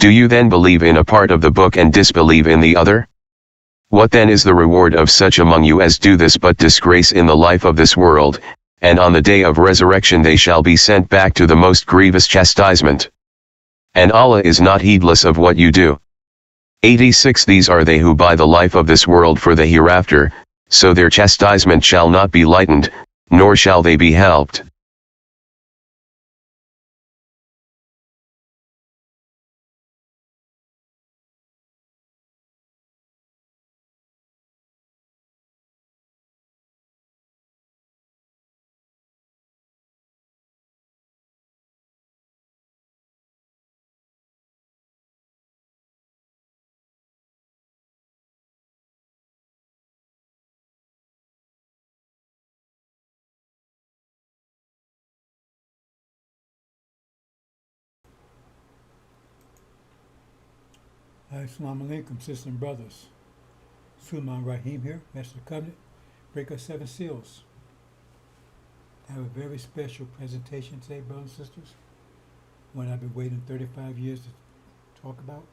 Do you then believe in a part of the book and disbelieve in the other? What then is the reward of such among you as do this but disgrace in the life of this world, and on the day of resurrection they shall be sent back to the most grievous chastisement. And Allah is not heedless of what you do. 86 These are they who buy the life of this world for the hereafter, so their chastisement shall not be lightened, nor shall they be helped. Assalamu alaikum, sisters and brothers. Sulman Rahim here, Master of the Covenant, Breaker of Seven Seals. I have a very special presentation today, brothers and sisters. One I've been waiting 35 years to talk about.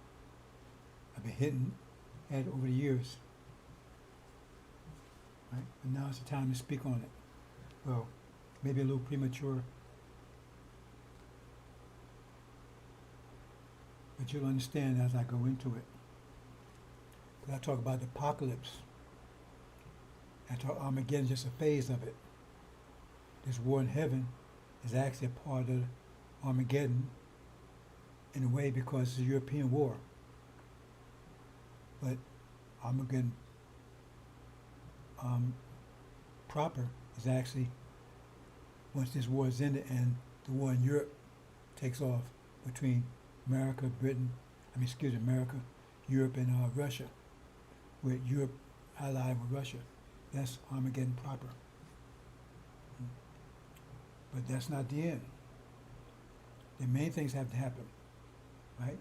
I've been hitting at it over the years. Right? But now it's the time to speak on it. Well, maybe a little premature, but you'll understand as I go into it. But I talk about the apocalypse. I talk Armageddon, just a phase of it. This war in heaven is actually a part of Armageddon in a way because it's a European war. But Armageddon proper is actually once this war is ended and the war in Europe takes off between America, America, Europe, and Russia, with Europe allied with Russia. That's Armageddon proper. But that's not the end. The main things have to happen, right?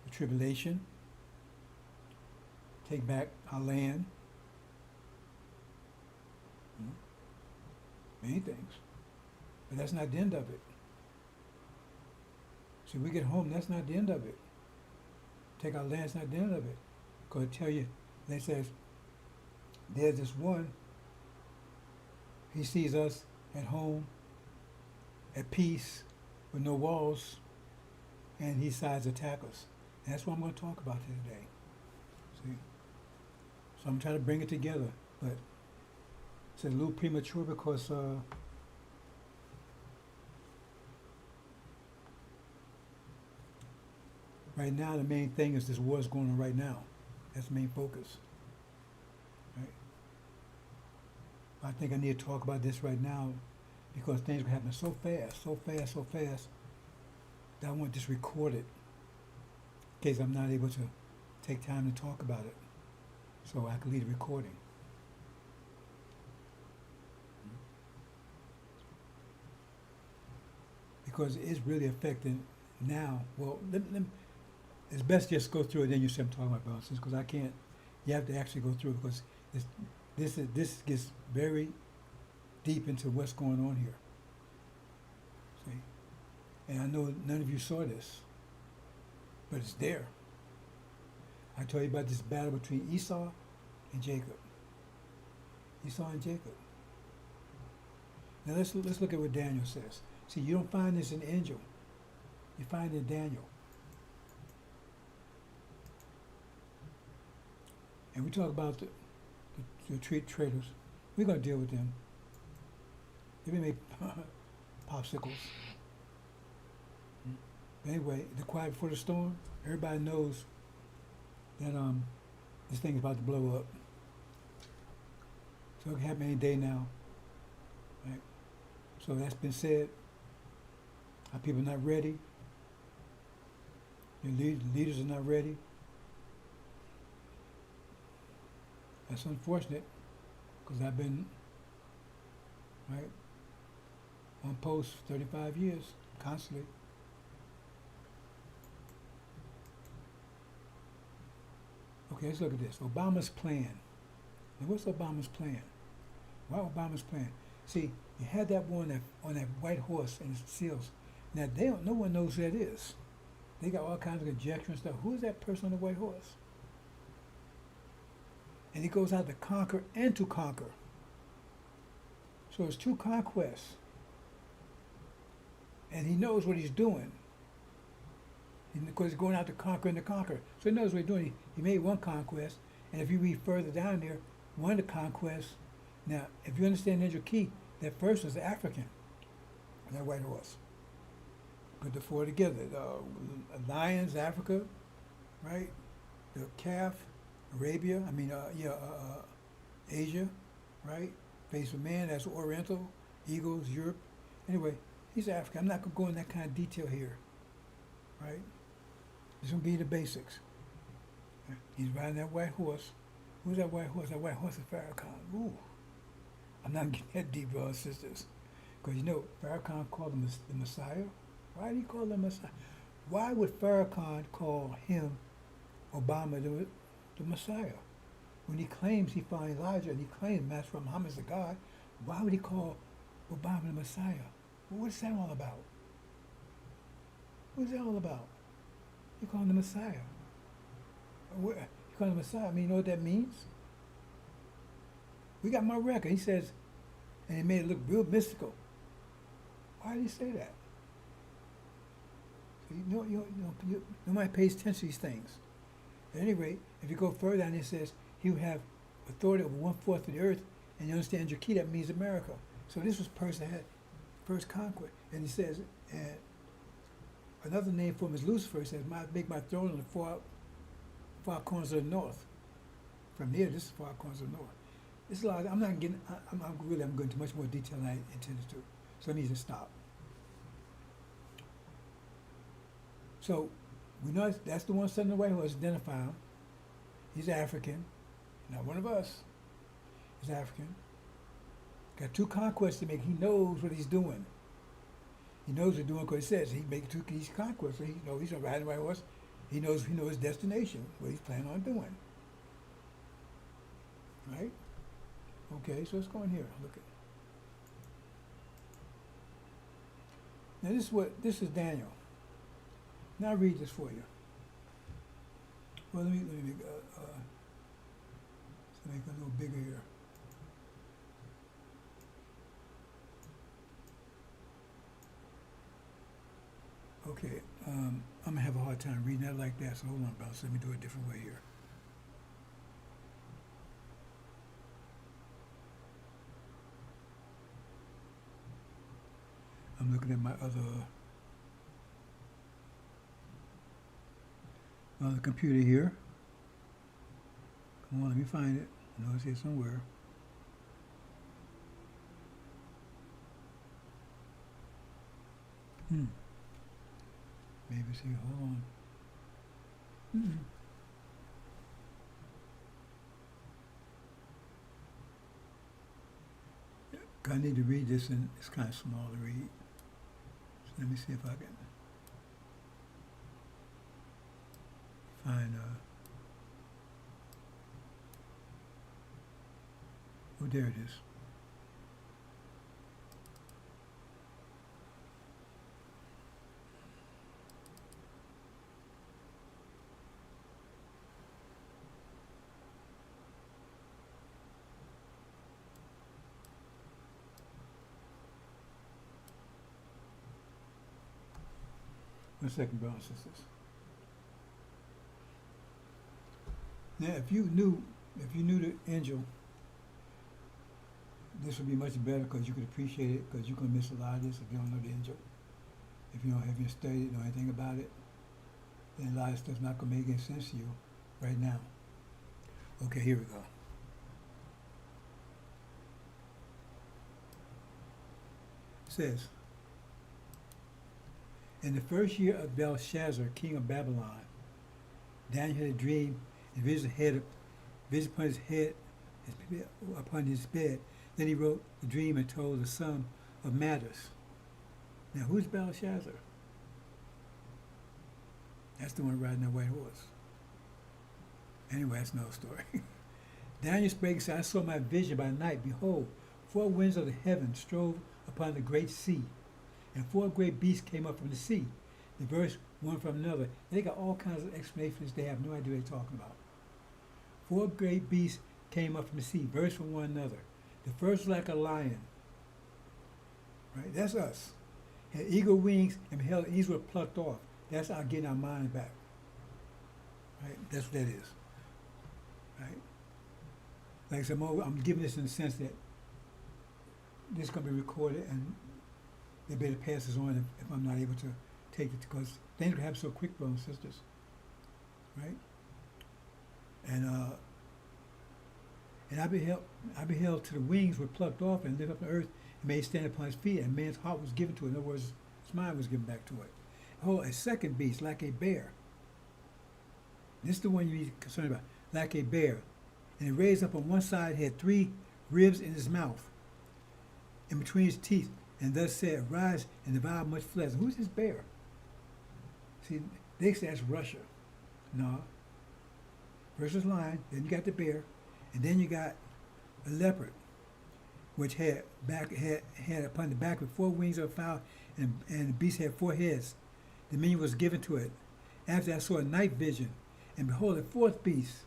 The tribulation, take back our land, main things. But that's not the end of it. See, we get home, that's not the end of it. Take our land, that's not the end of it. Because I tell you, they says, there's this one, he sees us at home, at peace, with no walls, and he decides to attack us. And that's what I'm going to talk about today. See? So I'm trying to bring it together, but it's a little premature because right now the main thing is this war is going on right now. That's the main focus. Right? I think I need to talk about this right now because things are happening so fast, that I want this recorded in case I'm not able to take time to talk about it. So I can leave the recording. Because it's really affecting now. Well, it's best just go through it, then you see what I'm talking about, brothers, because I can't. You have to actually go through it because this gets very deep into what's going on here. See, and I know none of you saw this, but it's there. I told you about this battle between Esau and Jacob. Esau and Jacob. Now let's look at what Daniel says. See, you don't find this in Angel. You find it in Daniel. And we talk about the traitors. We're going to deal with them. They may make popsicles. Anyway, the quiet before the storm, everybody knows that this thing is about to blow up. So it can happen any day now. Right? So that's been said. Our people are not ready. The leaders are not ready. That's unfortunate because I've been on post 35 years constantly. Okay, let's look at this. Obama's plan. Now, what's Obama's plan? Why Obama's plan? See, you had that one on that white horse and seals. Now no one knows who that is. They got all kinds of conjecture and stuff. Who's that person on the white horse? And he goes out to conquer and to conquer. So it's two conquests. And he knows what he's doing. Because he's going out to conquer and to conquer. So he knows what he's doing. He made one conquest. And if you read further down there, one of the conquests, now, if you understand Ninja Key, that first was African, that white horse. Put the four together. Lions, Africa, right? The calf, Arabia, Asia, right? Face of man, that's Oriental, eagles, Europe. Anyway, he's African. I'm not going to go in that kind of detail here, right? Just going to be the basics. He's riding that white horse. Who's that white horse? That white horse is Farrakhan. Ooh. I'm not getting that deep, brothers and sisters. Because Farrakhan called him the Messiah. Why did he call him Messiah? Why would Farrakhan call him, Obama, the Messiah? When he claims he found Elijah and he claims Master Muhammad's a God, why would he call Obama the Messiah? Well, what's that all about? What's that all about? He called him the Messiah. He called him the Messiah. I mean, you know what that means? We got my record. He says, and he made it look real mystical. Why did he say that? So nobody pays attention to these things. At any rate, if you go further down, it says he would have authority over 1/4 of the earth, and you understand your key, that means America. So this was person that had first conquest. And he says, and another name for him is Lucifer. He says, make my throne on the far corners of the north. From there, this is far corners of the north. It's a lot. I'm going into much more detail than I intended to. So let me just stop. So we know that's the one sitting the white horse. Identify him. He's African, not one of us. He's African. Got two conquests to make. He knows what he's doing. He knows what he's doing because he says he makes these conquests. So he's on riding the white horse. He knows his destination, what he's planning on doing. Right? Okay, so let's go in here. Look at. Now this is Daniel. Now I'll read this for you. Well, let me make it a little bigger here. Okay, I'm gonna have a hard time reading that like that. So hold on, boss. Let me do it a different way here. I'm looking at my other computer here. Come on, let me find it. I know it's here somewhere. Maybe it's here. Hold on. I need to read this, and it's kind of small to read. So let me see if I can find. Oh, there it is. One second, brothers and sisters. Now, if you knew the angel, this would be much better because you could appreciate it, because you can miss a lot of this if you don't know the angel. If you haven't studied, know anything about it, then a lot of stuff's not going to make any sense to you right now. Okay, here we go. It says, in the first year of Belshazzar, king of Babylon, Daniel had a dream and vision upon his bed. Then he wrote the dream and told the sum of matters. Now, who's Belshazzar? That's the one riding that white horse. Anyway, that's another story. Daniel spake and said, I saw my vision by night. Behold, 4 winds of the heaven strove upon the great sea, and 4 great beasts came up from the sea. The one from another. They got all kinds of explanations they have no idea what they're talking about. Four great beasts came up from the sea, burst from one another. The first like a lion. Right? That's us. Had eagle wings and beheld these were plucked off. That's our getting our mind back. Right? That's what that is. Right? Like I said, I'm giving this in the sense that this is going to be recorded and they better pass this on if I'm not able to take it, because things can happen so quick, brothers and sisters. Right? And I beheld till the wings were plucked off and lifted up the earth and made stand upon his feet, and man's heart was given to it. In other words, his mind was given back to it. Oh, a second beast, like a bear. This is the one you need to be concerned about. Like a bear. And it raised up on one side, had 3 ribs in his mouth, in between his teeth, and thus said, Rise and devour much flesh. Who's this bear? See, they say that's Russia. No. First is lion, then you got the bear, and then you got a leopard, which had upon the back with 4 wings of a fowl, and the beast had 4 heads. Dominion was given to it. After I saw a night vision, and behold, a 4th beast.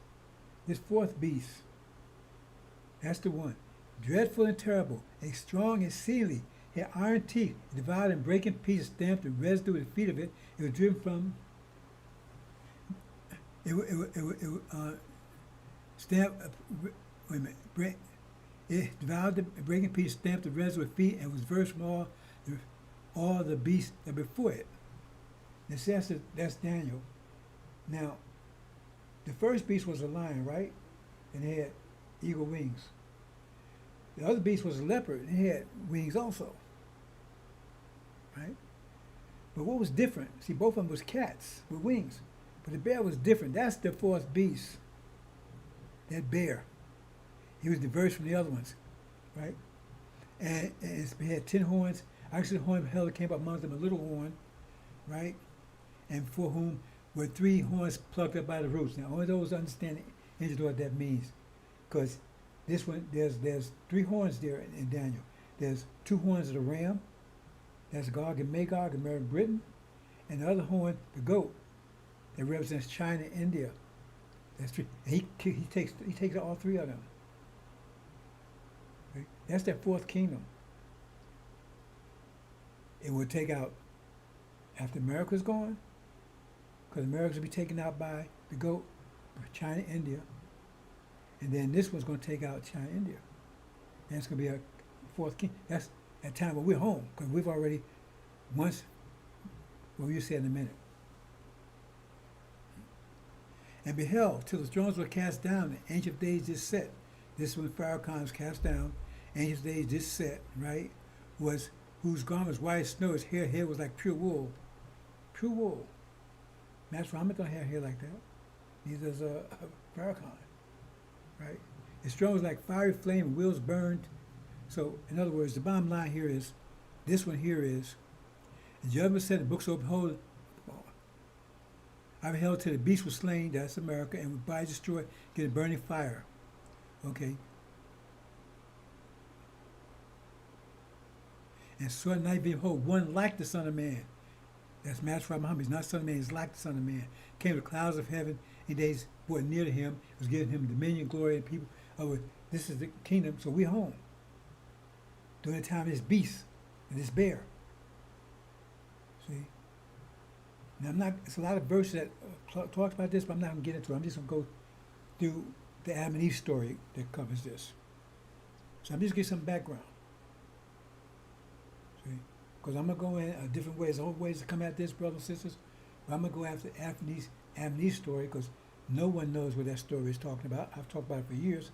This 4th beast, that's the one, dreadful and terrible, and strong exceedingly, had iron teeth, devoured and break in pieces, stamped the residue at the feet of it. It was driven from. Stamped. Wait a minute. It devoured the breaking piece, stamped the residue with feet, and was versed from all the beasts that before it. Now, see, that's Daniel. Now, the first beast was a lion, right? And it had eagle wings. The other beast was a leopard, and it had wings also. Right? But what was different? See, both of them was cats with wings. But the bear was different. That's the 4th beast. That bear. He was diverse from the other ones. Right? And it had 10 horns. Actually, the horn of hell came up amongst them, a little horn. Right? And for whom were 3 horns plucked up by the roots. Now, only those understand what that means. Because this one, there's 3 horns there in Daniel. There's 2 horns of the ram. That's Gog and Magog, American Britain. And the other horn, the goat, that represents China and India. That's 3. And he takes all 3 of them. Right? That's that 4th kingdom. It will take out, after America's gone, because America's will be taken out by the goat, China, India. And then this one's going to take out China, India. And it's going to be a 4th king. That's at time when we're home, because we've already once, well, you say in a minute. And beheld, till the thrones were cast down, the ancient of days did set. This is when Pharaoh was cast down, ancient of days did set, right? Was whose garments white as snow, his hair was like pure wool. Pure wool. Master Muhammad don't have hair like that. Neither does Pharaoh, right? His throne was like fiery flame and wheels burned. So, in other words, the bottom line here is, this one here is, the judgment said the books open, behold, I beheld till the beast was slain, that's America, and with body destroyed, get a burning fire. Okay. And saw a night vision, behold, one like the Son of Man. That's Master Muhammad. He's not Son of Man, he's like the Son of Man. Came to the clouds of heaven, and they were near to him, was giving him dominion, glory, and people. This is the kingdom, so we're home. During the time of this beast and this bear. See? Now, it's a lot of verses that talks about this, but I'm not going to get into it. I'm just going to go through the Adam and Eve story that covers this. So I'm just going to get some background. See? Because I'm going to go in different ways. All ways to come at this, brothers and sisters. But I'm going to go after Adam and Eve story, because no one knows what that story is talking about. I've talked about it for years,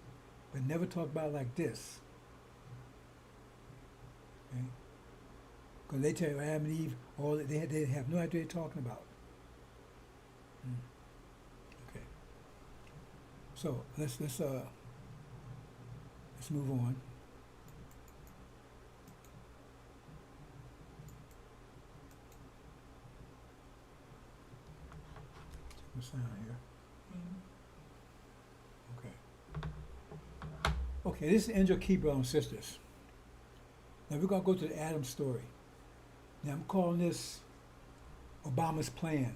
but never talked about it like this. Okay? Because they tell you Adam and Eve, they have no idea what they're talking about. Okay. So let's move on. Check the sound here. Okay. Okay, this is Angel Key, brothers and sisters. Now we're going to go to the Adam story. Now I'm calling this Obama's plan.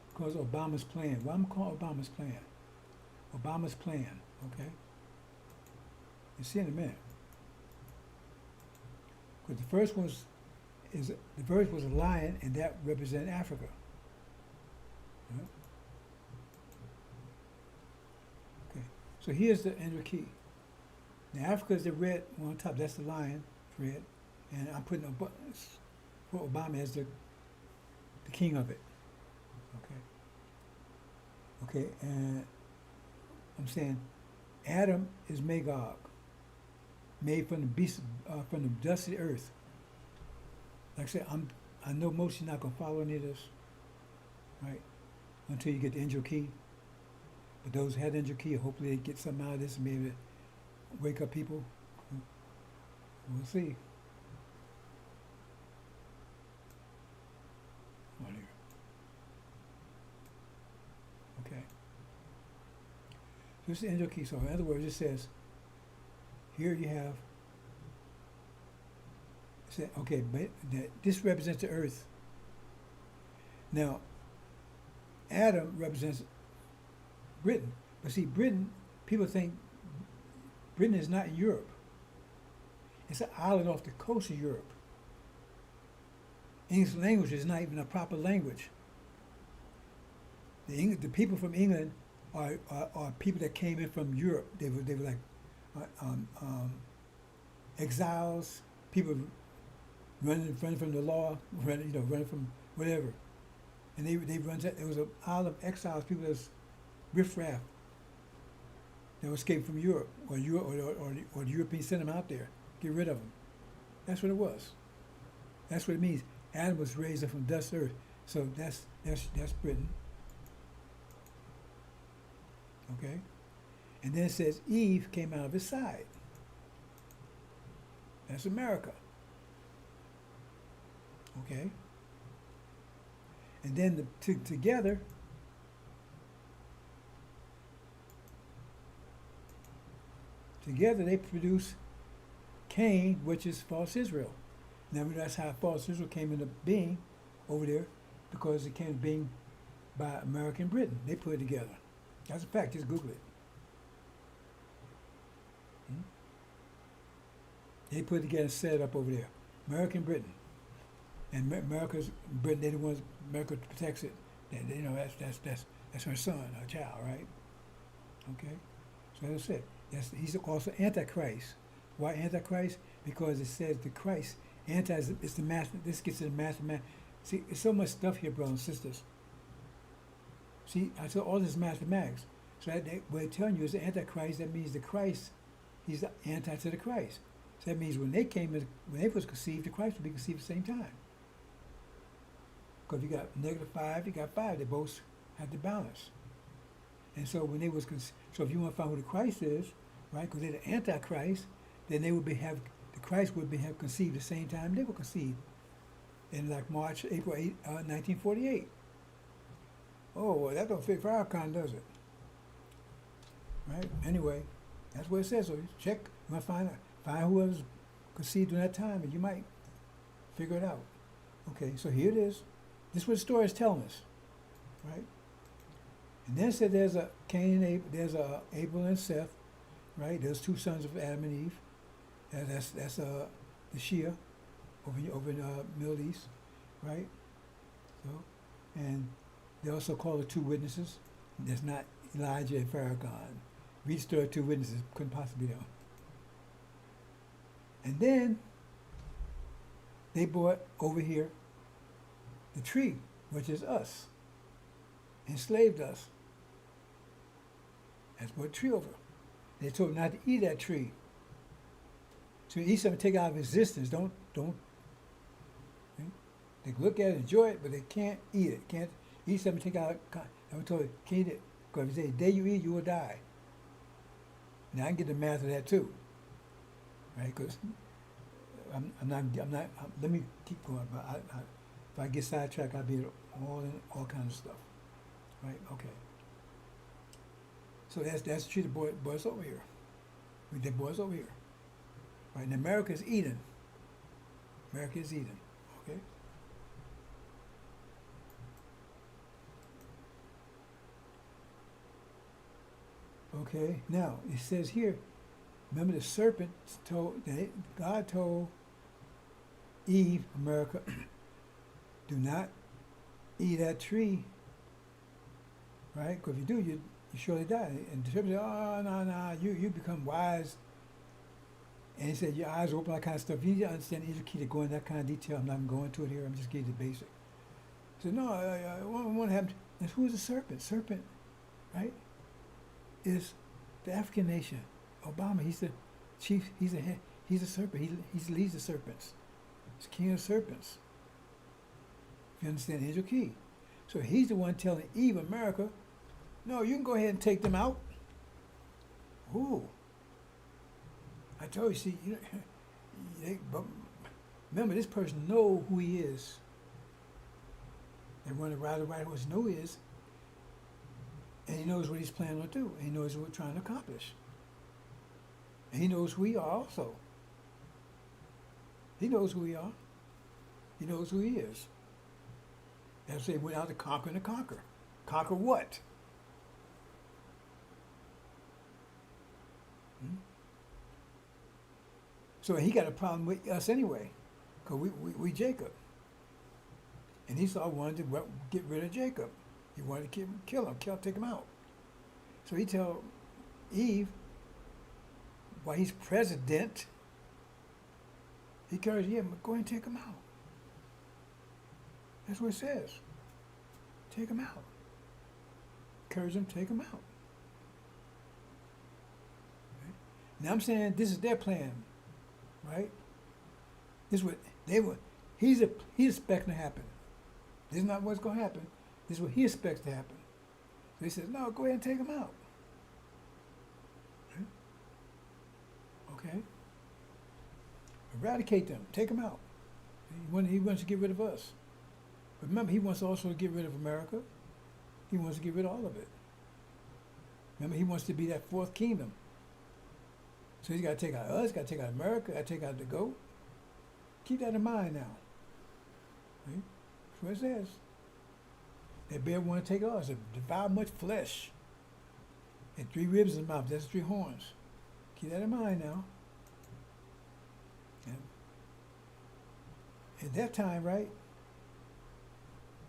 Because Obama's plan. Why I'm calling Obama's plan? Obama's plan. Okay. You see in a minute. Because the first was a lion, and that represented Africa. Right? Okay. So here's the enter key. Now Africa is the red one on top. That's the lion, red, and I'm putting for Obama as the king of it. Okay. Okay, and I'm saying Adam is Magog, made from the beast, from the dust of the earth. Like I said, I know most of you not gonna follow any of this, right? Until you get the angel key. But those who had the angel key, hopefully they get something out of this and be able to wake up people. We'll see. Right here. Okay. So this is the angel key. So in other words, it says, here you have, okay, but this represents the earth. Now, Adam represents Britain. But see, Britain, people think Britain is not in Europe. It's an island off the coast of Europe. English language is not even a proper language. The people from England are people that came in from Europe. They were like exiles, people running from the law, running from whatever. And they run. There was an island of exiles, people that's riffraff that escaped from Europe, or the Europeans sent them out there, get rid of them. That's what it was. That's what it means. Adam was raised up from dust earth, so that's Britain. Okay, and then it says Eve came out of his side. That's America. Okay, and then together. Together they produce Cain, which is false Israel. Now that's how false Israel came into being over there, because it came into being by American Britain. They put it together. That's a fact. Just Google it. They put it together and set it up over there. American Britain. And America's Britain. They're the ones. America protects it. That's her son, her child, right? Okay. So that's it. He's also Antichrist. Why Antichrist? Because it says the Christ. Anti is the master. This gets to the mathematics. See, there's so much stuff here, brothers and sisters. See, I said all this mathematics. So what they're telling you is the Antichrist. That means the Christ. He's the anti to the Christ. So that means when they was conceived, the Christ would be conceived at the same time. Because you got -5, you got 5. They both have to balance. And so when they was, so if you want to find who the Christ is, right? Because they're the Antichrist, then they would the Christ would have conceived the same time they were conceived, in like April 8, 1948. Oh, well, that don't fit Farrakhan, does it? Right? Anyway, that's what it says. So you check, you might find who was conceived during that time, and you might figure it out. Okay, so here it is. This is what the story is telling us, right? And then it said there's a Cain and Abel, there's a Abel and Seth, right? There's 2 sons of Adam and Eve. That's the Shia over in Middle East, right? So, and they also call the 2 witnesses. There's not Elijah and Farrakhan. Read the story of 2 witnesses, couldn't possibly be them. And then they brought over here the tree, which is us, enslaved us. That's what tree over. They told not to eat that tree. So you eat something, take it out of existence. Don't. They can look at it, enjoy it, but they can't eat it. Can't eat something, take it out. I was told, can't eat it. Because if you say, the day you eat, you will die. Now I can get the math of that too, right? Because I'm not. Let me keep going. But if I get sidetracked, I'll be all kinds of stuff, right? Okay. So that's the tree that brought us over here. with the boys over here. Right? And America is Eden. America is Eden. Okay? Okay, now it says here, remember the serpent told, God told Eve, America, do not eat that tree, right? Because if you do, you surely die. And the serpent said, oh, no, you become wise. And he said, your eyes open, that kind of stuff. You need to understand the key to go into that kind of detail. I'm not going to it here. I'm just giving you the basic. He said, no, what happened? And who is the serpent? Serpent, right, is the African nation. Obama, he's the chief, he's the head, he's a serpent. He leads the serpents. He's king of the serpents. If you understand, here's your key. So he's the one telling Eve, America, no, you can go ahead and take them out. Ooh. I told you, see, but remember, this person know who he is. They want to ride the right horse, know who he is, and he knows what he's planning to do, and he knows what we're trying to accomplish. And he knows who we are also. He knows who we are. He knows who he is. That's why he went out to conquer and to conquer. Conquer what? Hmm? So he got a problem with us anyway, because we Jacob. And Esau wanted to get rid of Jacob. He wanted to kill him, take him out. So he tell Eve, while he's president, he encouraged him, go ahead and take him out. That's what it says. Take him out. Encourage him, take him out. Right? Now I'm saying this is their plan, right? This is what they were. He's expecting to happen. This is not what's going to happen. This is what he expects to happen. So he says, no, go ahead and take him out. Right? Okay? Eradicate them. Take them out. He wants to get rid of us. But remember, he wants also to get rid of America. He wants to get rid of all of it. Remember, he wants to be that fourth kingdom. So he's got to take out us, got to take out America, got to take out the goat. Keep that in mind now. Right? That's what it says. That bear want to take us, devour much flesh. And 3 ribs in the mouth, that's 3 horns. Keep that in mind now. Yeah. At that time, right?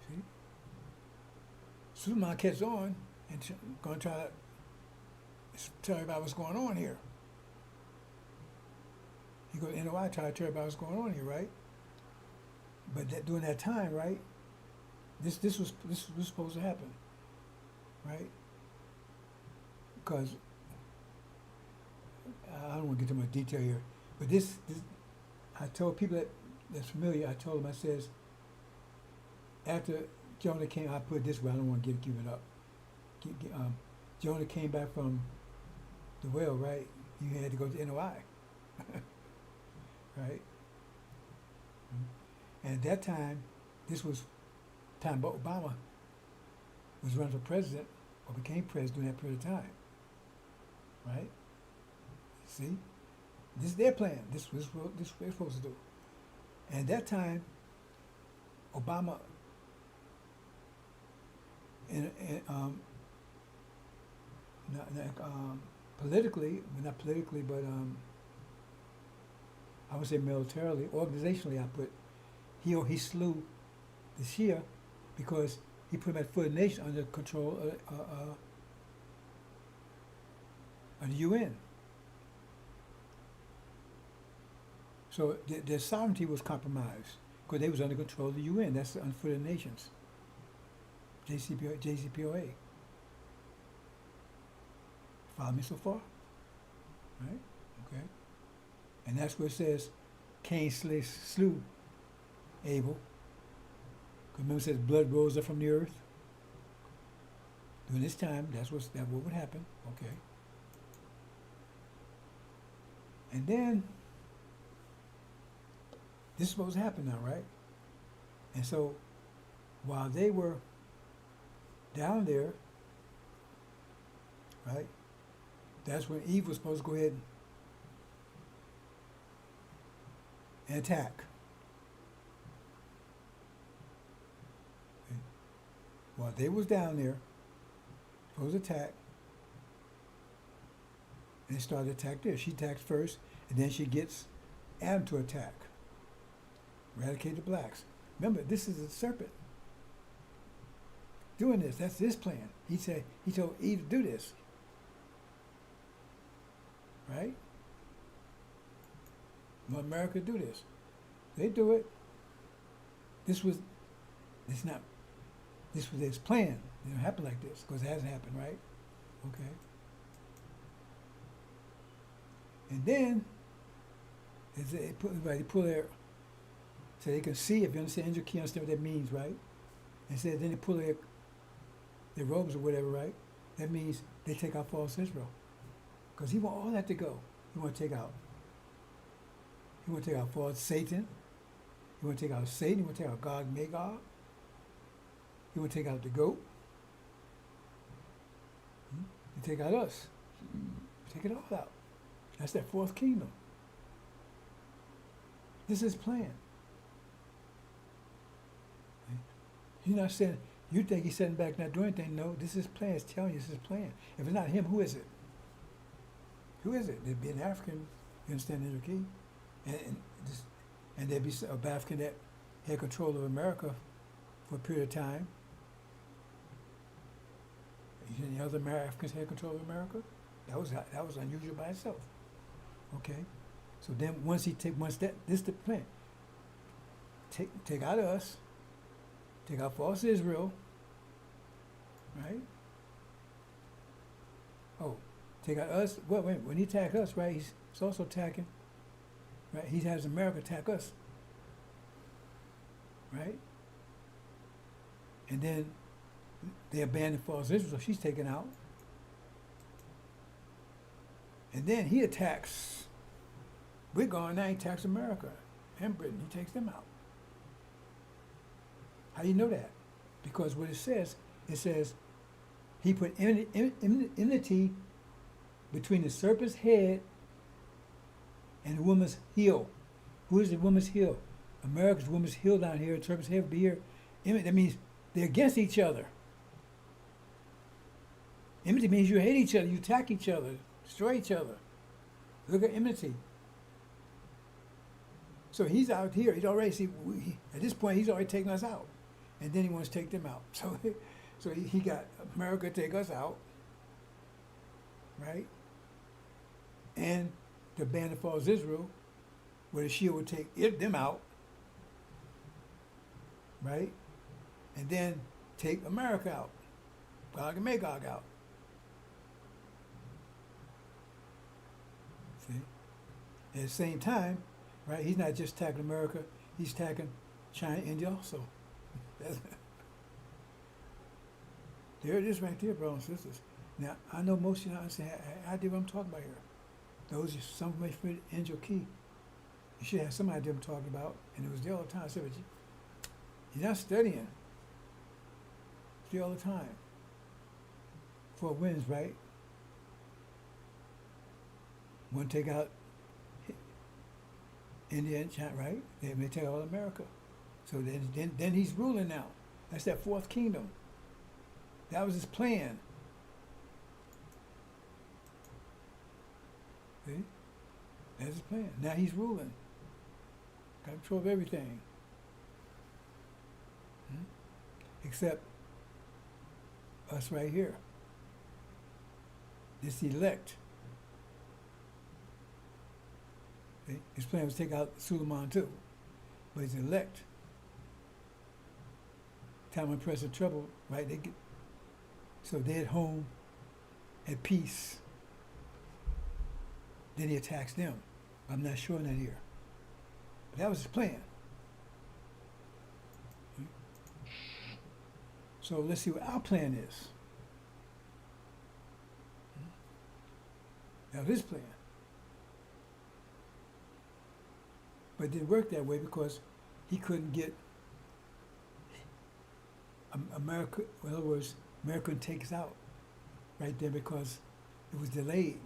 See? Suleiman catches on and going to try to tell everybody what's going on here. He goes to NOI, try to tell everybody what's going on here, right? But during that time, right? This was supposed to happen, right? Because I don't want to get too much detail here, but this I told people that's familiar. I told them, I says, after Jonah came, I put it this way. I don't want to give it up. Jonah came back from the well, right? You had to go to NOI, right? And at that time, this was time Obama was running for president or became president during that period of time, right? See, this is their plan. This is what they're supposed to do. And at that time, Obama, politically, well, not politically, but I would say militarily, organizationally, I put, he slew the Shia because he put them at foot of the nation under control of the UN. So their sovereignty was compromised because they was under control of the UN. That's the Unfooted Nations, JCPOA. Follow me so far? Right? Okay. And that's where it says Cain slew Abel. Because remember it says blood rose up from the earth. During this time, that's what would happen. Okay. And then this is supposed to happen now, right? And so while they were down there, right, that's when Eve was supposed to go ahead and attack. Okay. While they was down there, supposed to attack, and they started to attack there. She attacks first, and then she gets Adam to attack. Eradicate the blacks. Remember, this is a serpent doing this. That's his plan. He told Eve to do this. Right? Let America do this. They do it. This was his plan. It didn't happen like this because it hasn't happened, right? Okay. And then they pull their so they can see, if you understand, angel key, understand what that means, right? And then they pull their robes or whatever, right? That means they take out false Israel. Because he want all that to go. He want to take out false Satan. He want to take out Satan. He want to take out Gog and Magog. He want to take out the goat. He take out us. Take it all out. That's that fourth kingdom. This is his plan. He's not saying, you think he's sitting back not doing anything. No, this is his plan. It's telling you this is his plan. If it's not him, who is it? Who is it? There'd be an African, you understand, Israel Key? And there'd be a African that had control of America for a period of time. Any other Africans had control of America? That was unusual by itself. Okay? So then this is the plan. Take out us, take out false Israel, right? Oh, take out us. Well, wait, when he attacked us, right? He's also attacking, right? He has America attack us, right? And then they abandon false Israel, so she's taken out. And then he attacks. We're gone now. He attacks America and Britain. He takes them out. How do you know that? Because what it says he put enmity between the serpent's head and the woman's heel. Who is the woman's heel? America's woman's heel down here. The serpent's head would be here. That means they're against each other. Enmity means you hate each other, you attack each other, destroy each other. Look at enmity. So he's out here. He's already at this point he's already taken us out, and then he wants to take them out. So he got America take us out, right? And the band of false Israel, where the shield would take them out, right? And then take America out, Gog and Magog out. See? At the same time, right? He's not just attacking America; he's attacking China, India also. There it is, right there, brothers and sisters. Now I know most of you don't understand how idea what I'm talking about here. Those are some of my favorite angel key. You should have some idea what I'm talking about, and it was there all the time. I said, but you're not studying. It's there all the time. Four winds, right? One take out India and China, right? They may take out America. So then he's ruling now. That's that fourth kingdom. That was his plan. See? That's his plan. Now he's ruling. Got control of everything. Except us right here. This elect. See? His plan was to take out Suleiman too. But he's elect. Time of present trouble, right? So they're at home, at peace. Then he attacks them. I'm not showing that here. But that was his plan. So let's see what our plan is. That was his plan. But it didn't work that way because he couldn't get America, in other words, America couldn't take us out right there because it was delayed.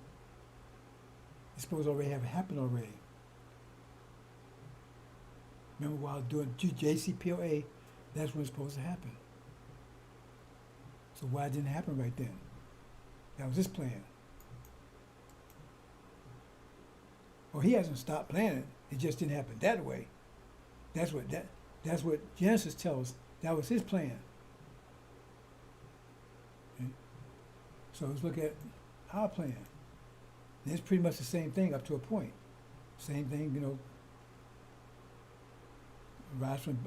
It's supposed to already have happened already. Remember while doing JCPOA, that's when it's supposed to happen. So why it didn't happen right then? That was his plan. Well, he hasn't stopped planning. It just didn't happen that way. That's what Genesis tells us. That was his plan. Okay? So let's look at our plan. And it's pretty much the same thing up to a point. Same thing, rise from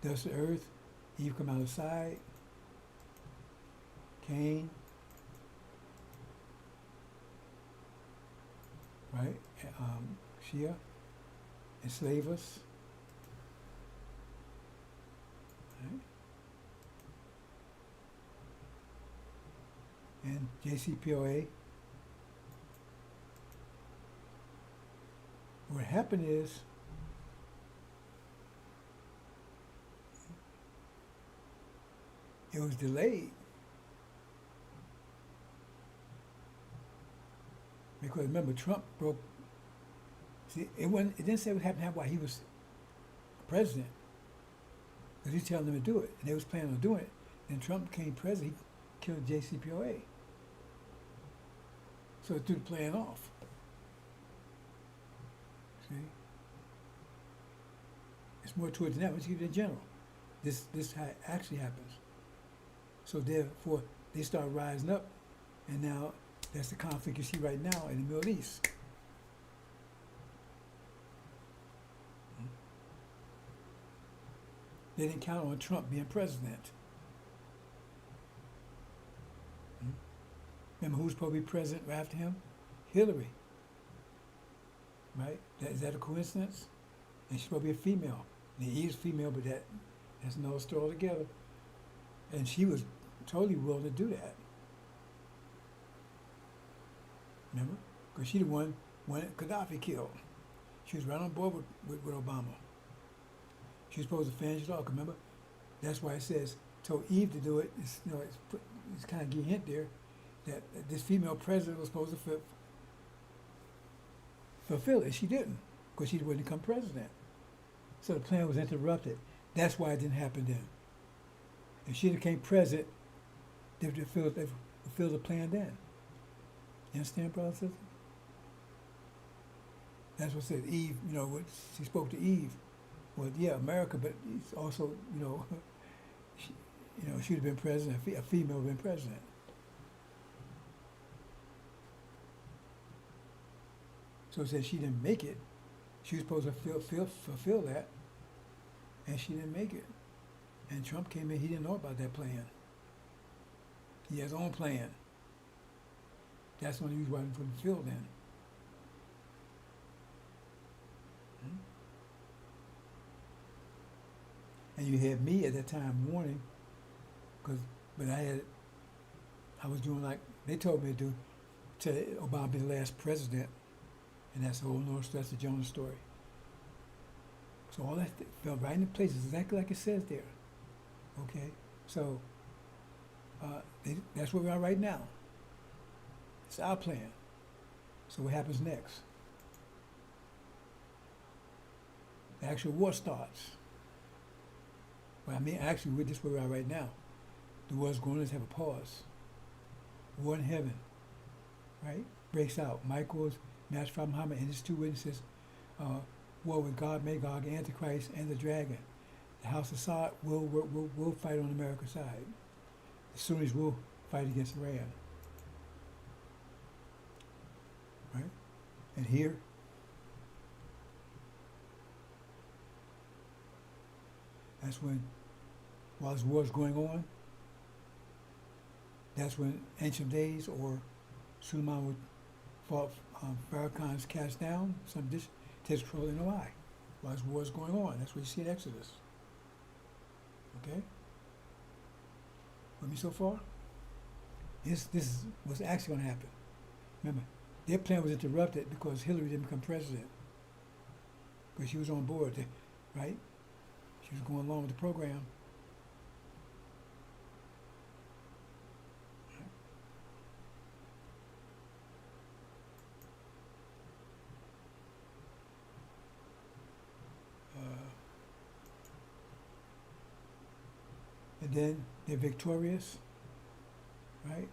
dust to earth, Eve come out of the side, Cain, right? Shia, enslave us, right? And JCPOA. What happened is it was delayed because remember Trump broke. See, it didn't say what happened while he was president, because he's telling them to do it, and they was planning on doing it. Then Trump became president, he killed JCPOA. So it threw the plan off. See, it's more towards that, but in general, this how it actually happens. So therefore, they start rising up, and now that's the conflict you see right now in the Middle East. They didn't count on Trump being president. Remember who's supposed to be president after him? Hillary. Right? Is that a coincidence? And she's supposed to be a female. And he is female, but that's another story altogether. And she was totally willing to do that. Remember? Because she the one Gaddafi killed. She was right on board with Obama. She was supposed to finish it off. Remember? That's why it says, told Eve to do it. It's kind of give a hint there that this female president was supposed to fulfill it. She didn't, because she wouldn't become president. So the plan was interrupted. That's why it didn't happen then. If she became president, they would fulfill the plan then. You understand, brother and sister? That's what said Eve, what she spoke to Eve. Well, yeah, America, but it's also, she would have been president, a female would have been president. So it says she didn't make it. She was supposed to fulfill that, and she didn't make it. And Trump came in, he didn't know about that plan. He has his own plan. That's the one he was waiting for the fulfilled then. And you had me at that time warning, but I was doing like they told me to do, to Obama be the last president, and that's the whole that's the Jonah story. So all that fell right into place, exactly like it says there. Okay, so that's where we are right now. It's our plan. So what happens next? The actual war starts. But actually, we're just where we are right now. The war's going on, let's have a pause. War in heaven, right? Breaks out. Michael's matched by Muhammad and his two witnesses. War with God, Magog, Antichrist, and the dragon. The house of Saud will fight on America's side. The Sunnis will fight against Iran. Right? And here, that's when, while this war is going on, that's when Ancient Days or Suleiman would fought Farrakhan's cast down, some takes control in Hawaii while this war is going on. That's what you see in Exodus. Okay? With me so far? This is what's actually going to happen. Remember, their plan was interrupted because Hillary didn't become president. Because she was on board, right? She was going along with the program. then they're victorious, right?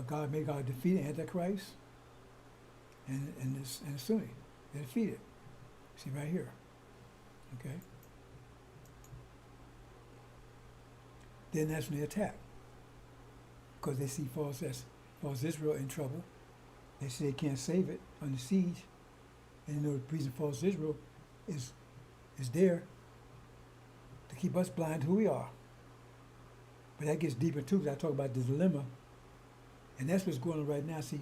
God made God defeat Antichrist and the Sunni. They're defeated. See right here. Okay? Then that's when they attack. Because they see false Israel in trouble. They see they can't save it under siege. And you know the reason false Israel is there to keep us blind to who we are. But that gets deeper too, because I talk about the dilemma. And that's what's going on right now. See,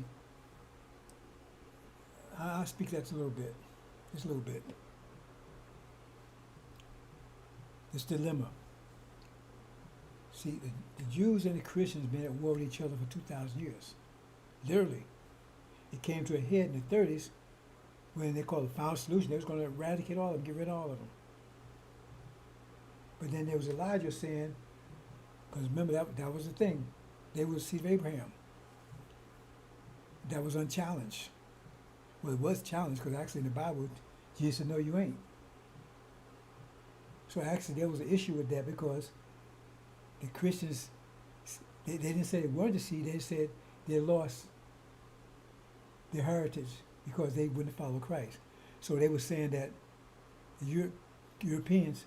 I'll speak that a little bit. Just a little bit. This dilemma. See, the Jews and the Christians have been at war with each other for 2,000 years. Literally. It came to a head in the 30s when they called the final solution. They was going to eradicate all of them, get rid of all of them. But then there was Elijah saying, because remember that was the thing. They were the seed of Abraham. That was unchallenged. Well, it was challenged because actually in the Bible, Jesus said, no, you ain't. So actually there was an issue with that because the Christians, they didn't say they weren't the seed, they said they lost their heritage because they wouldn't follow Christ. So they were saying that the Europeans,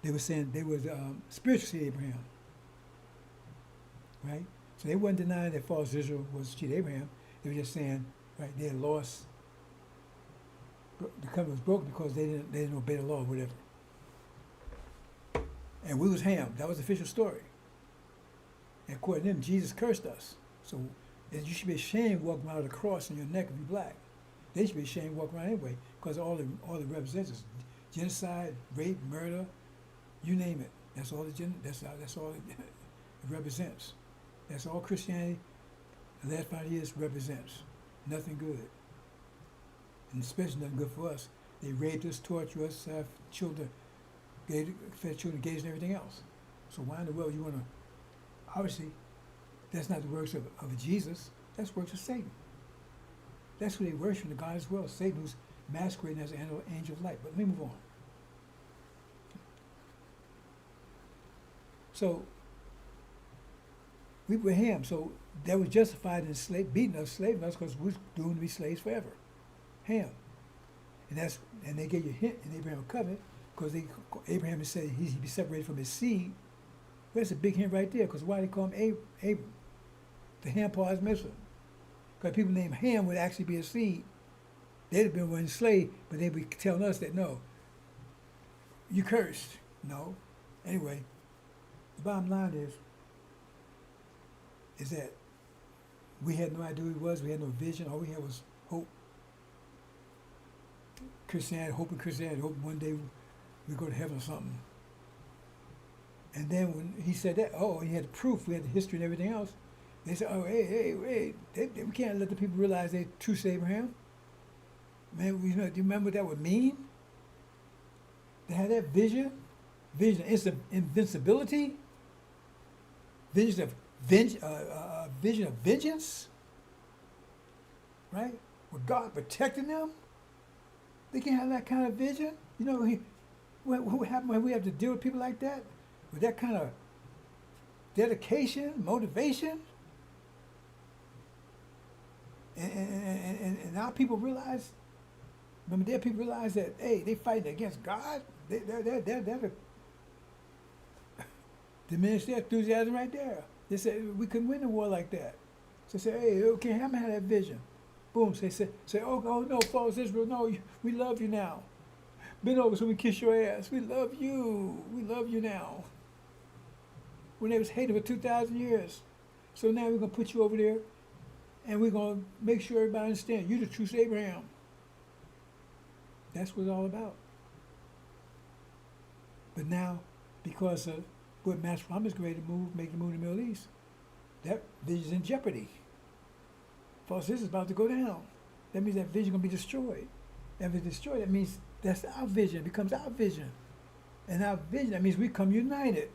they were saying they were the spiritual seed of Abraham. Right? So they weren't denying that false Israel was the seed of Abraham. They were just saying, right, they had lost, the covenant was broken because they didn't obey the law or whatever. And we was Ham. That was the official story. And according to them, Jesus cursed us. So you should be ashamed walking around with a cross on your neck if you're black. They should be ashamed walking around anyway, because all it represents is genocide, rape, murder, you name it. That's all that's all it represents. That's all Christianity the last 5 years represents. Nothing good. And especially nothing good for us. They raped us, tortured us, have children, fed children, gays, and everything else. So why in the world you want to, obviously, that's not the works of Jesus, that's works of Satan. That's who they worship, the God as well, Satan, who's masquerading as an angel of light. But let me move on. So, we were Ham, so that was justified in beating us, slaving us, because we're doomed to be slaves forever. Ham. And they gave you a hint in Abraham's covenant, because Abraham had said he'd be separated from his seed. Well, that's a big hint right there, because why they call him Abram? The Ham part is missing. Because people named Ham would actually be a seed. They'd have been one enslaved, but they'd be telling us that, no, you cursed. No. Anyway, the bottom line is that we had no idea who he was, we had no vision, all we had was hope. Christianity, hoping one day we'd go to heaven or something. And then when he said that, he had the proof, we had the history and everything else. They said, we can't let the people realize they're true to Abraham. Man, do you remember what that would mean? They had that vision of invincibility, vision of vengeance, right? With God protecting them. They can't have that kind of vision. You know, what happened when we have to deal with people like that? With that kind of dedication, motivation? And now people realize, remember there people realize that, hey, they fighting against God. They're diminish their enthusiasm right there. They said, we couldn't win a war like that. So they said, hey, okay, I haven't had that vision. Boom, so they say, oh no, false Israel, no, we love you now. Bend over so we kiss your ass. We love you now. When they was hated for 2,000 years. So now we're going to put you over there and we're going to make sure everybody understands you're the true Abraham. That's what it's all about. But now, because of what Master Muhammad is ready to make the move in the Middle East, that vision is in jeopardy. False Israel is about to go down. That means that vision is going to be destroyed. And if it's destroyed, that means that's our vision. It becomes our vision. And our vision, that means we come united.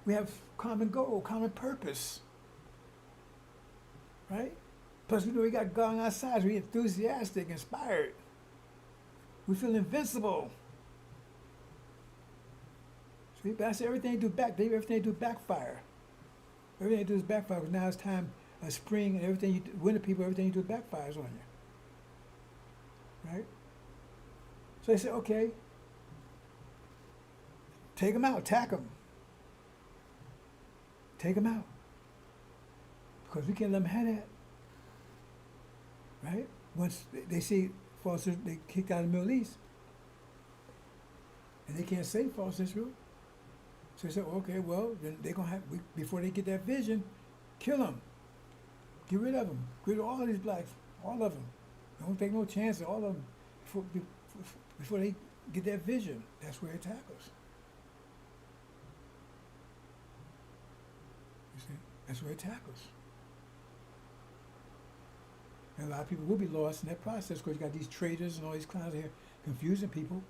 We have common goal, common purpose. Right? Plus, we know we got God on our sides. We're enthusiastic, inspired. We feel invincible. See, but I said everything they do backfire. Everything they do is backfire because now it's time of spring and everything winter people, everything you do backfires on you. Right? So they said, okay, take them out, attack them. Take them out. Because we can't let them have that. Right? Once they see false Israel, they kicked out of the Middle East. And they can't say false Israel. So they said, okay, well, then they're going to have, before they get that vision, kill them. Get rid of them. Get rid of all these blacks. All of them. Don't take no chance of all of them before they get that vision. That's where it tackles. You see? That's where it tackles. And a lot of people will be lost in that process because you got these traitors and all these clowns here confusing people.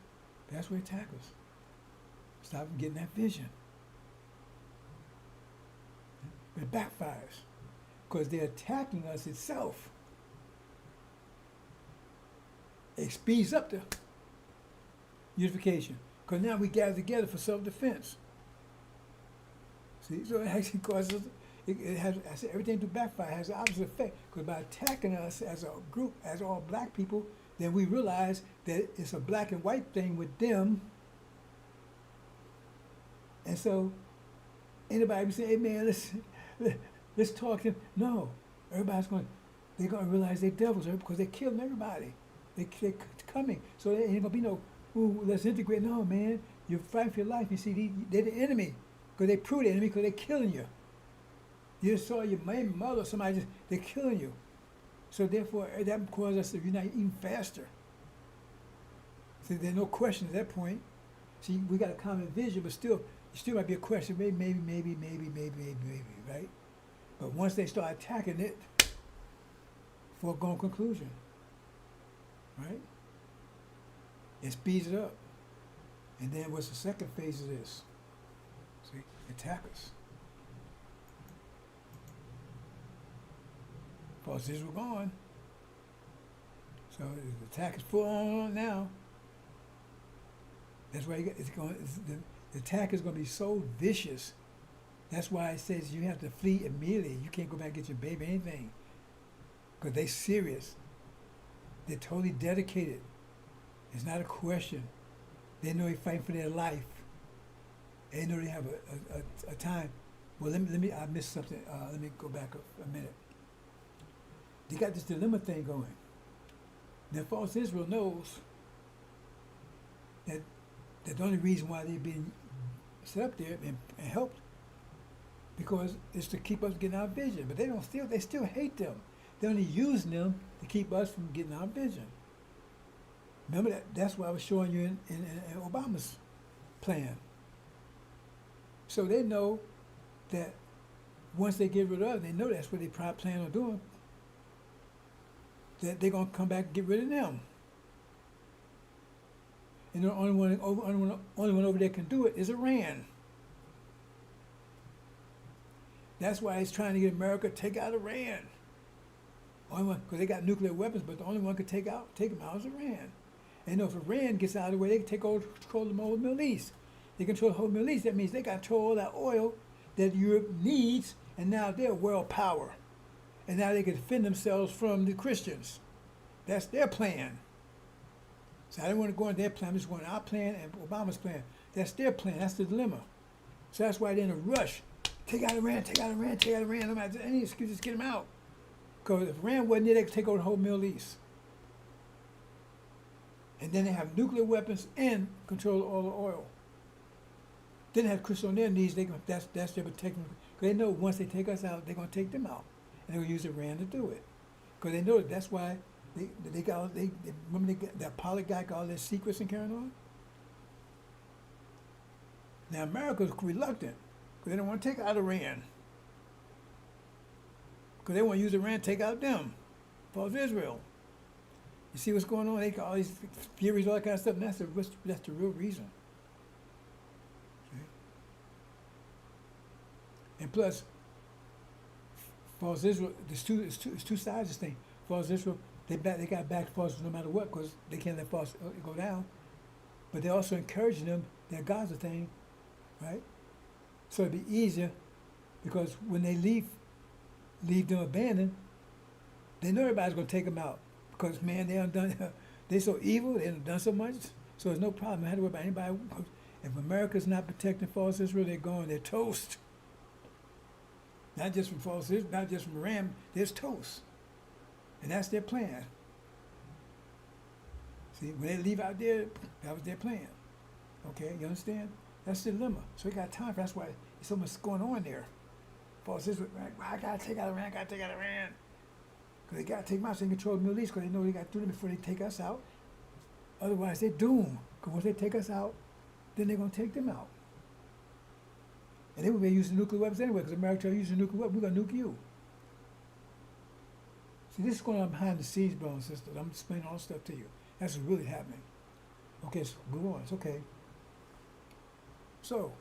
That's where it tackles. Stop them getting that vision. It backfires because they're attacking us itself. It speeds up the unification because now we gather together for self-defense. See, so it actually causes, it has, I said, everything to backfire has the opposite effect because by attacking us as a group, as all black people, then we realize that it's a black and white thing with them. And so anybody be saying, hey man, let's talk to them. No, they're going to realize they're devils because they're killing everybody. They're coming. So there ain't going to be no, ooh, let's integrate. No, man, you're fighting for your life. You see, they're the enemy because they prove the enemy because they're killing you. You just saw your mother, somebody just, they're killing you. So therefore, that causes us to unite even faster. So there's no question at that point. See, we got a common vision, but still, it still might be a question, maybe, right? But once they start attacking it, foregone conclusion, right? It speeds it up. And then what's the second phase of this? See, attackers. False Israel gone. So the attack is full on now. That's why the attack is going to be so vicious. That's why it says you have to flee immediately. You can't go back and get your baby, anything. Because they're serious. They're totally dedicated. It's not a question. They know they're fighting for their life. They know they have a time. Well, let me. I missed something. Let me go back a minute. They got this dilemma thing going. Now, false Israel knows that the only reason why they're being set up there and helped because it's to keep us getting our vision. But they still hate them. They're only using them to keep us from getting our vision. Remember that? That's what I was showing you in Obama's plan. So they know that once they get rid of it, they know that's what they probably plan on doing. That they're going to come back and get rid of them. And the only one over there can do it is Iran. That's why he's trying to get America to take out Iran. Only one, because they got nuclear weapons, but the only one could take them out is Iran. And if Iran gets out of the way, they can control the whole Middle East. They control the whole Middle East. That means they got control all that oil that Europe needs, and now they're world power. And now they can defend themselves from the Christians. That's their plan. So I don't want to go into their plan. I'm just going to our plan and Obama's plan. That's their plan. That's the dilemma. So that's why they're in a rush. Take out Iran, take out Iran, take out Iran. No matter any excuse, just get them out. Because if Iran wasn't there, they could take over the whole Middle East. And then they have nuclear weapons and control all the oil. Then they have Christians on their knees. That's their protection. Because they know once they take us out, they're going to take them out. And they're going to use Iran to do it. Because they know that's why they got, remember that Apollo guy got all their secrets and carrying on? Now America's reluctant. Because they don't want to take out Iran. Because they want to use Iran to take out them. False Israel. You see what's going on? They got all these theories, all that kind of stuff. And that's the real reason. See? And plus, false Israel, there's two sides of this thing. False Israel, they got back false no matter what because they can't let false go down. But they're also encouraging them that God's a thing. right? So it'd be easier because when they leave them abandoned, they know everybody's gonna take them out because man, they done they so evil, they done so much. So there's no problem. I had to worry about anybody. If America's not protecting false Israel, they're gone. They're toast. Not just from false Israel, not just from Iran. There's toast, and that's their plan. See, when they leave out there, that was their plan. Okay, you understand? That's the dilemma. So we got time for. That's why there's so much going on there. False Israel. I gotta take out Iran. Gotta take out Iran. Because they got to take them out so they can control the Middle East because they know they got to do them before they take us out. Otherwise, they're doomed. Because once they take us out, then they're going to take them out. And they will be using nuclear weapons anyway because America are using nuclear weapons. We're going to nuke you. See, this is going on behind the scenes, brothers and sisters. I'm explaining all this stuff to you. That's what's really happening. Okay, so go on. It's okay. So,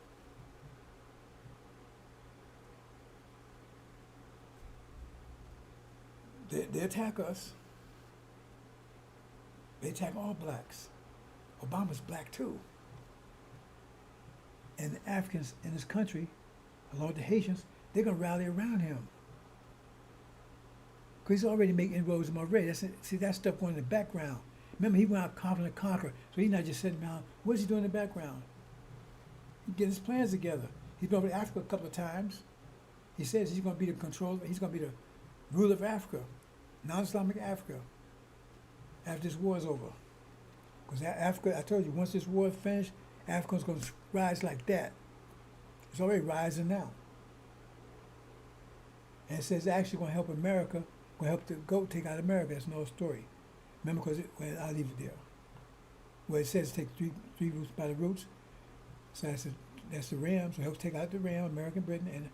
they attack us. They attack all blacks. Obama's black too. And the Africans in this country, along with the Haitians, they're going to rally around him. Because he's already making inroads in them already. See, that stuff going in the background. Remember, he went out confident to conquer. So he's not just sitting around. What is he doing in the background? He's getting his plans together. He's been over to Africa a couple of times. He says he's going to be the controller, he's going to be the ruler of Africa. Non-Islamic Africa, after this war is over. Because Africa, I told you, once this war is finished, Africa's going to rise like that. It's already rising now. And it says it's actually going to help America, going to help the goat take out America. That's another story. Remember, because I'll leave it there. Where it says take three roots by the roots. So that's the ram. So it helps take out the ram, American Britain, and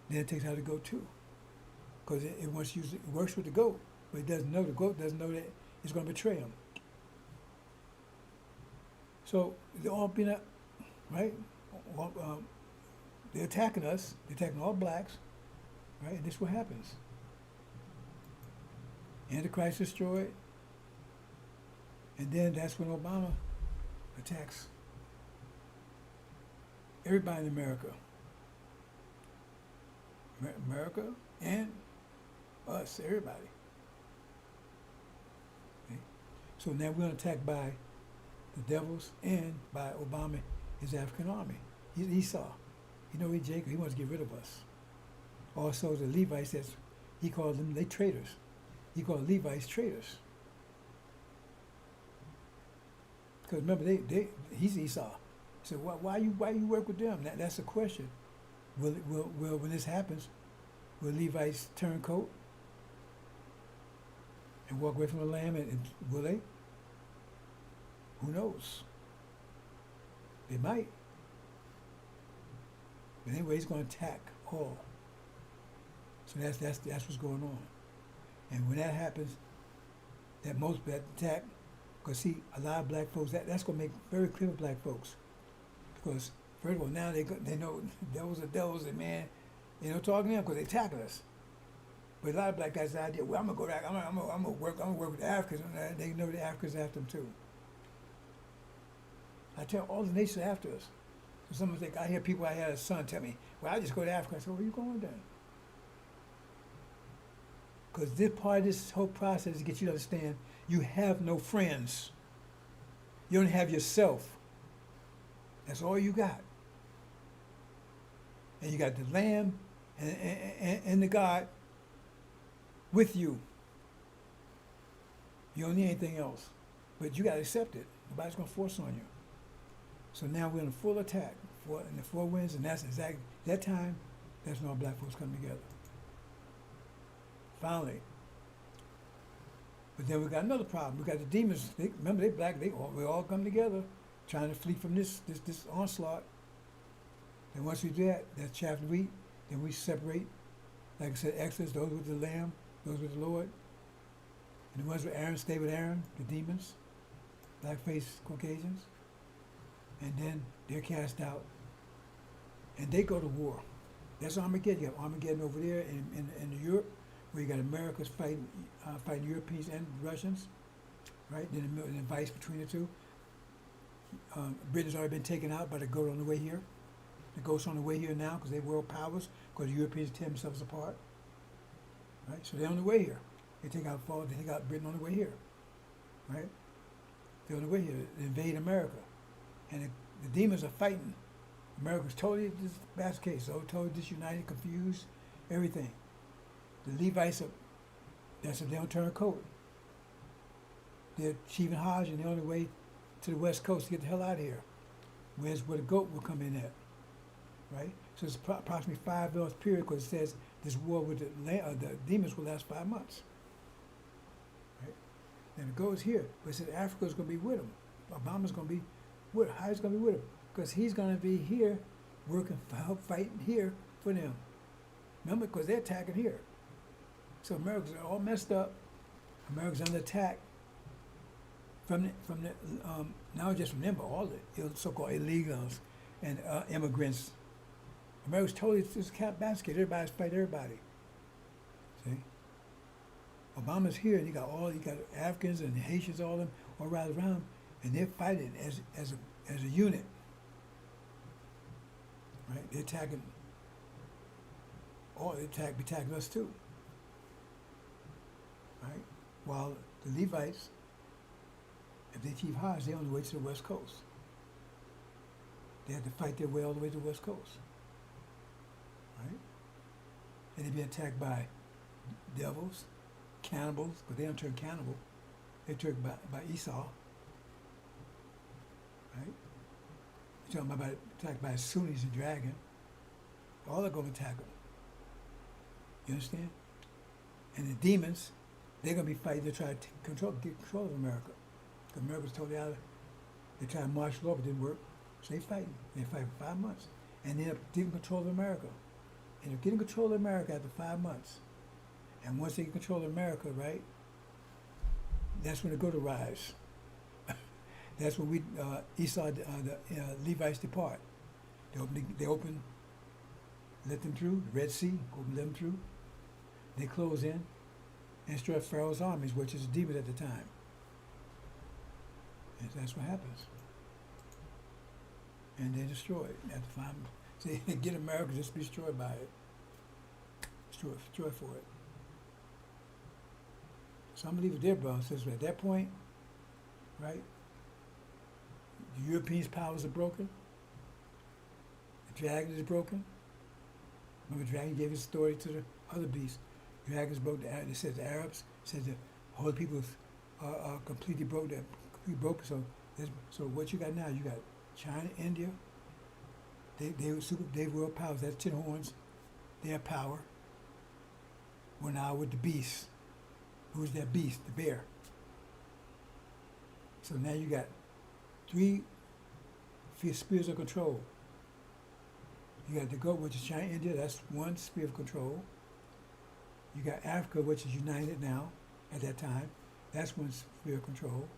then it takes out the goat too. Because it works with the goat, but it doesn't know, the goat doesn't know that it's going to betray him. So they're all being, right? They're attacking us. They're attacking all blacks, right? And this is what happens. Antichrist destroyed, and then that's when Obama attacks everybody in America. America and us, everybody. Okay? So now we're attacked by the devils and by Obama, his African army. He's Esau. You know, he's Jacob. He wants to get rid of us. Also, the Levites, he called them, they traitors. He called Levites traitors. Because remember, he's Esau. So why you work with them? That's the question. Will when this happens, will Levites turn coat and walk away from the lamb? And will they? Who knows? They might. But anyway, he's going to attack all. So that's what's going on. And when that happens, that attack, because see, a lot of black folks, that's going to make very clear with black folks. Because first of all, now they know devils are devils, and man, they don't talk to them because they attacking us. But a lot of black guys have the idea, well, I'm gonna go back, I'm gonna work with the Africans, and they know the Africans are after them too. I tell all the nations are after us. So someone think, I hear people, I had a son tell me, well, I just go to Africa. I said, where you going then? Because this part of this whole process is to get you to understand you have no friends. You don't have yourself. That's all you got. And you got the Lamb and the God with you. You don't need anything else. But you got to accept it. Nobody's going to force on you. So now we're in a full attack in the four winds, and that's exactly that time. That's when all black folks come together. Finally. But then we got another problem. We got the demons. Remember, they black. We all come together, trying to flee from this onslaught. And once we do that, that's chaff and wheat. Then we separate. Like I said, Exodus, those with the Lamb, those with the Lord. And the ones with Aaron stay with Aaron, the demons, black-faced Caucasians. And then they're cast out. And they go to war. That's Armageddon. You have Armageddon over there in Europe, where you got Americans fighting Europeans and Russians, right? Then the vice between the two. Britain's already been taken out by the goat on the way here. The Gulf's on the way here now because they're world powers, because the Europeans tear themselves apart, right? So they're on the way here. They take out Britain on the way here, right? They're on the way here to invade America. And the demons are fighting. America's totally this bad case, so totally disunited, confused, everything. The Levites that's if they don't turn a coat. They're achieving Hajj and they're on the way to the West Coast to get the hell out of here. Where the goat will come in at, right? So it's approximately 5 months period because it says this war with the demons will last 5 months. Right? And the goat is here, but it says Africa's going to be with him. Obama's going to be with Hajj's going to be with him because he's going to be here working, fighting here for them. Remember, because they're attacking here. So America's all messed up. America's under attack from the not just from them, but all the so-called illegals and immigrants. America's totally just cat basket. Everybody's fighting everybody. See, Obama's here, and you got Africans and Haitians, all of them, all right around, and they're fighting as a unit. Right? They're attacking. Be attacking us too. Right? While the Levites, if they achieve Hajj, they're on the way to the West Coast. They have to fight their way all the way to the West Coast. Right? And they be attacked by devils, cannibals, because they don't turn cannibal. They're turned by Esau. Right? You're talking about attacked by Sunnis and dragon. All are going to attack them. You understand? And the demons, they're going to be fighting to try to get control of America. Because America's totally out of, they try to martial law, but it didn't work. So they fighting. They fight for 5 months. And they end up getting control of America. And they're getting control of America after 5 months. And once they get control of America, right, that's when the goat arrives. That's when Esau, the Levites depart. They open, let them through, the Red Sea, open them through. They close in and destroy Pharaoh's armies, which is a demon at the time. And that's what happens. And they destroy it at the time. See, they get America just be destroyed by it. Destroy for it. So I'm going to leave it there, brother and sister. At that point, right, the Europeans' powers are broken. The dragon is broken. Remember, the dragon gave his story to the other beast. The dragons broke. It says the Arabs, says the whole people are completely broken. So what you got now? You got China, India. They were world powers. That's 10 horns. They have power. We're now with the beast. Who's that beast? The bear. So now you got 3 spheres of control. You got the goat, which is China, India. That's 1 sphere of control. You got Africa, which is united now at that time. That's 1 sphere of control.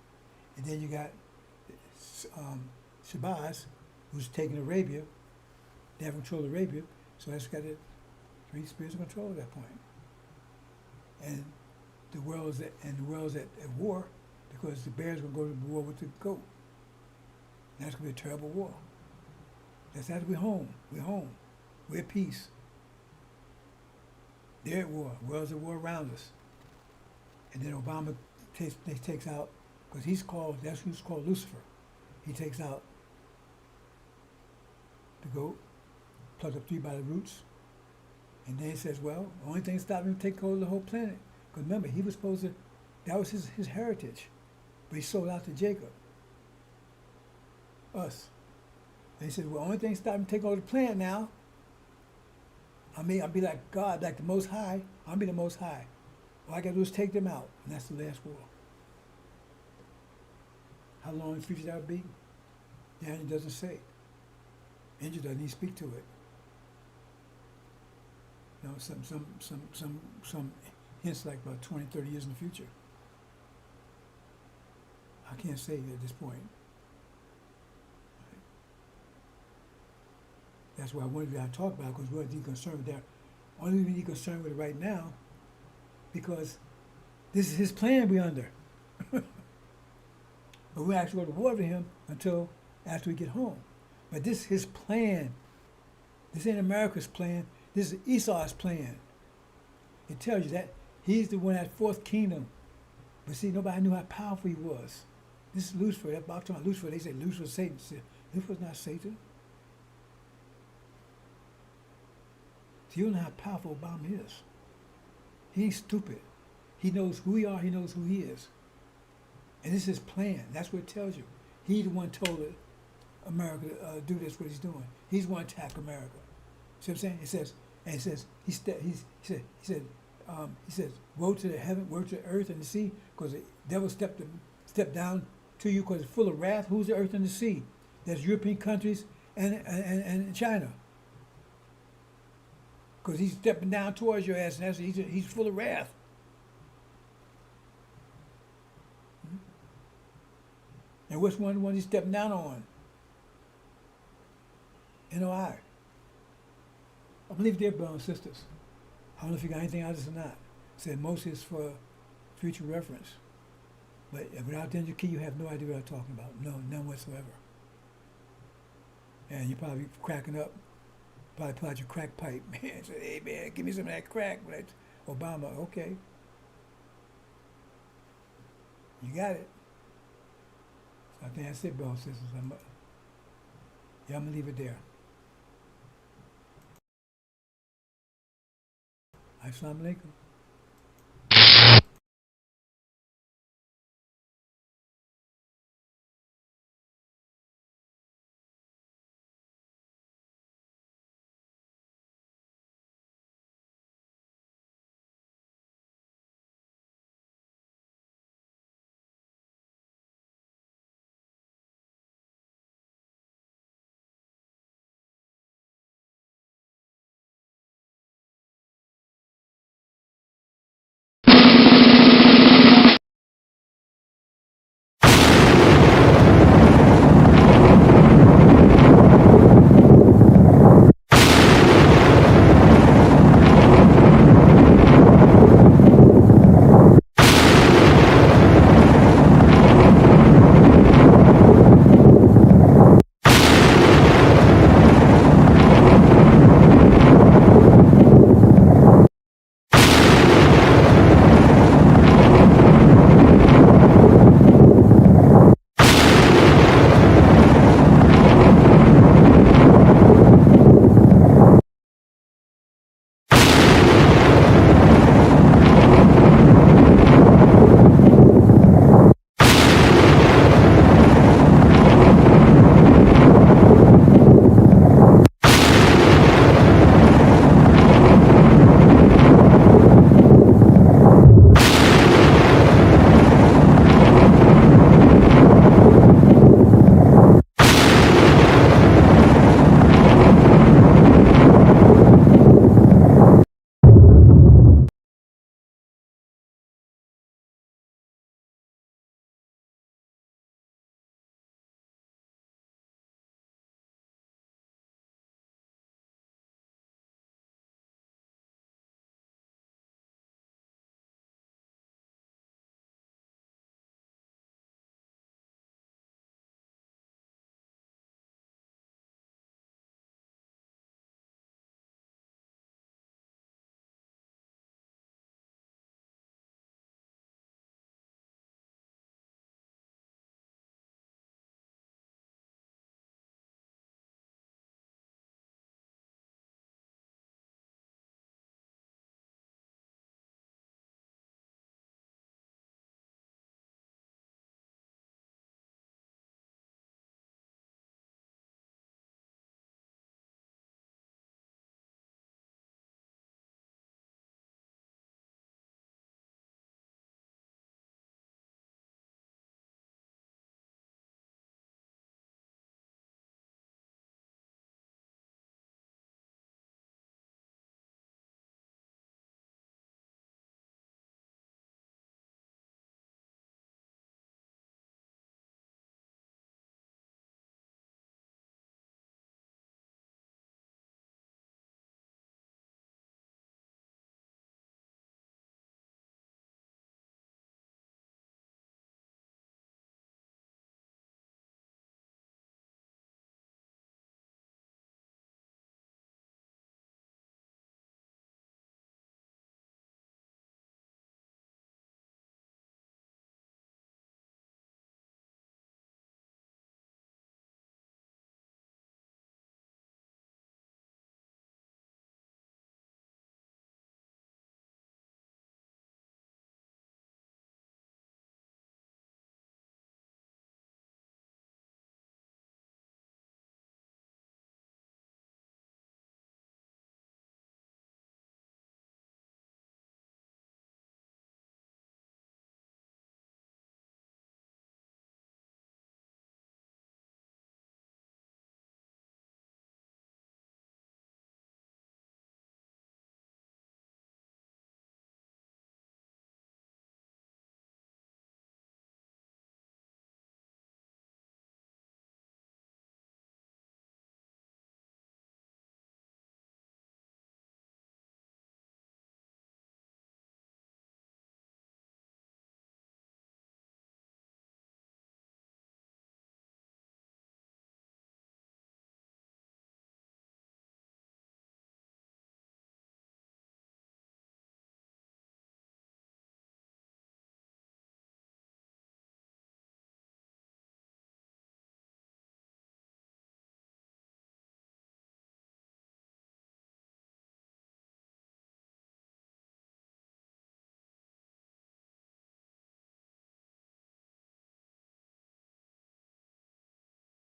And then you got Shabazz, who's taking Arabia. They have control of Arabia. So that's got 3 spheres of control at that point. And the world's at war because the bear's going to go to war with the goat. And that's going to be a terrible war. That's after we're home. We're home. We're at peace. They're at war. The world's at war around us. And then Obama takes out, because that's who's called Lucifer. He takes out the goat, plucked up 3 by the roots, and then he says, well, the only thing stopping him from taking over the whole planet. Because remember, he was supposed to, that was his heritage. But he sold out to Jacob. Us. And he said, well, the only thing stopping him from taking over the planet now, I'll be like God, like the Most High. I'll be the Most High. All I got to do is take them out. And that's the last war. How long in the future that would be? Daniel doesn't say. Angel doesn't even speak to it. You know, some hints like about 20, 30 years in the future. I can't say at this point. That's why I wanted to talk about it, because we're concerned with that. Only we need concerned with it right now, because this is his plan we're under. But we actually go to war with him until after we get home. But this is his plan. This ain't America's plan. This is Esau's plan. It tells you that he's the one at fourth kingdom. But see, nobody knew how powerful he was. This is Lucifer. That about talking about Lucifer. They say Lucifer's Satan. Lucifer's not Satan. So you don't know how powerful Obama is. He ain't stupid. He knows who we are. He knows who he is. And this is his plan. That's what it tells you. He the one told America to do this, what he's doing. He's the one to attack America. See what I'm saying? It says, and it says, he says, woe to the heaven, woe to the earth and the sea, because the devil stepped down to you because it's full of wrath. Who's the earth and the sea? There's European countries and China. Because he's stepping down towards your ass, and he's full of wrath. And which one he's stepping down on? NOI. I believe they're brothers and sisters. I don't know if you got anything out of this or not. Said most is for future reference. But without the education, you have no idea what I'm talking about. No, none whatsoever. And you're probably cracking up. Probably pull out your crack pipe, man. Say, hey, man, give me some of that crack. But Obama, okay. You got it. So I think that's it, brothers and sisters. I'm going to leave it there. Assalamu alaikum.